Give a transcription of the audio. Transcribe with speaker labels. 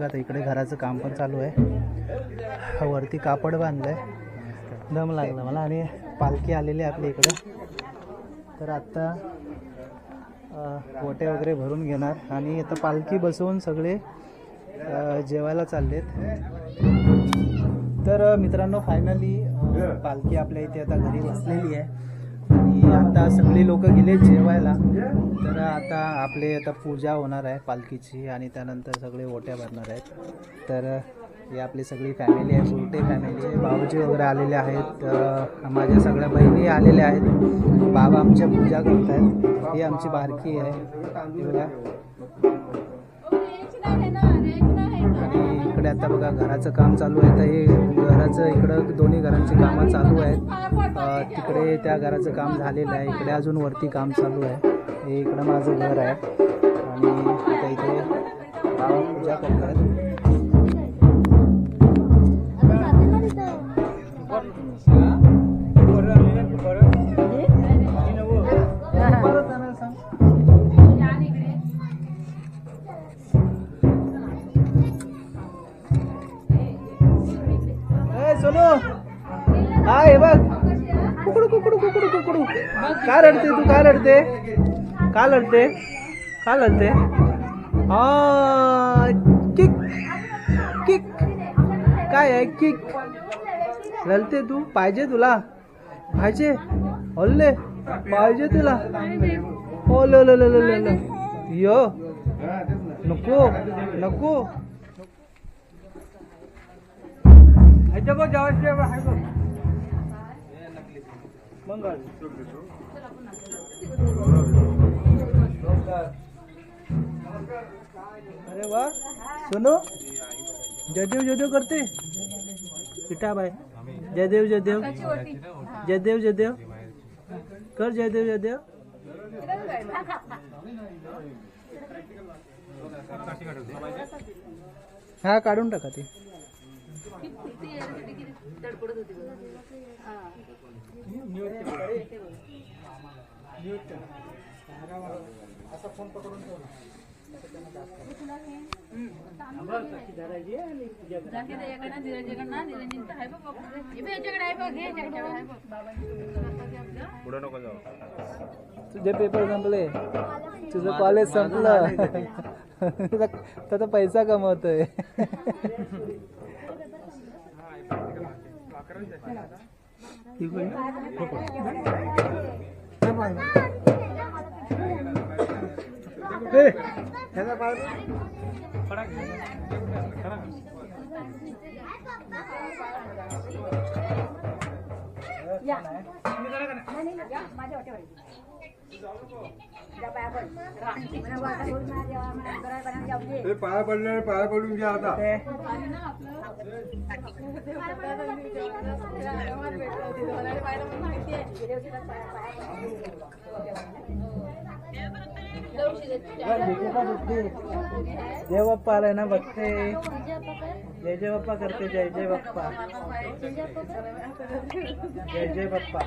Speaker 1: बघा आता इकडे घराचं काम पण चालू आहे. वरती कापड बांधलंय. दम लागला मला. आणि पालखी आलेली आहे आपल्या इकडं. तर आत्ता ओटे वगैरे भरून घेणार आणि आता पालखी बसवून सगळे जेवायला चाललेत. तर मित्रांनो फायनली पालखी आपल्या इथे आता घरी बसलेली आहे आणि आता सगळी लोक गेले जेवायला. तर आता पूजा होणार आहे पालखीची आणि त्यानंतर सगळे ओट्या भरणार आहेत. तर ही आपली सगळी फॅमिली आहे, सुरटे फॅमिली आहे. भाऊजी वगैरे आलेले आहेत, माझ्या सगळ्या बहिणी आलेल्या आहेत. बाबा आमच्या पूजा करत आहेत. ही आमची बारकी आहे. आणि इकडे आता बघा घराचं काम चालू आहे. तर हे घराचं इकडं दोन्ही घरांची कामं चालू आहेत. तिकडे त्या घराचं काम झालेलं आहे. इकडे अजून वरती काम चालू आहे. हे इकडं माझं घर आहे आणि आता इथे बाबा पूजा करत आहेत. हा हे बघ कुकडू कुकडू कुकडू कुकडू. काय रडते तू? काय रडते? का लढते? का लढते? हा किक किक. काय आहे किक? लढते तू? पाहिजे तुला? पाहिजे? ओल्ले पाहिजे तुला? ओ ल ल ल ल ल. यो नको नको. मंगळ अरे वाह सुनो. जयदेव जयदेव करते पिठा बाय. जयदेव जयदेव जयदेव जयदेव कर. जयदेव जयदेव. हा काढून टाका ते. असा फोन पकडून ठेव ना. तुझे पेपर संपले, तुझं कॉलेज संपलं. तर पैसा कमवतोय.
Speaker 2: पाया पडले पाया पडून घ्या आता.
Speaker 1: जय बाप्पा आलाय ना बघते. जय जय बाप्पा करते. जय जय बाप्पा. जय जय बाप्पा.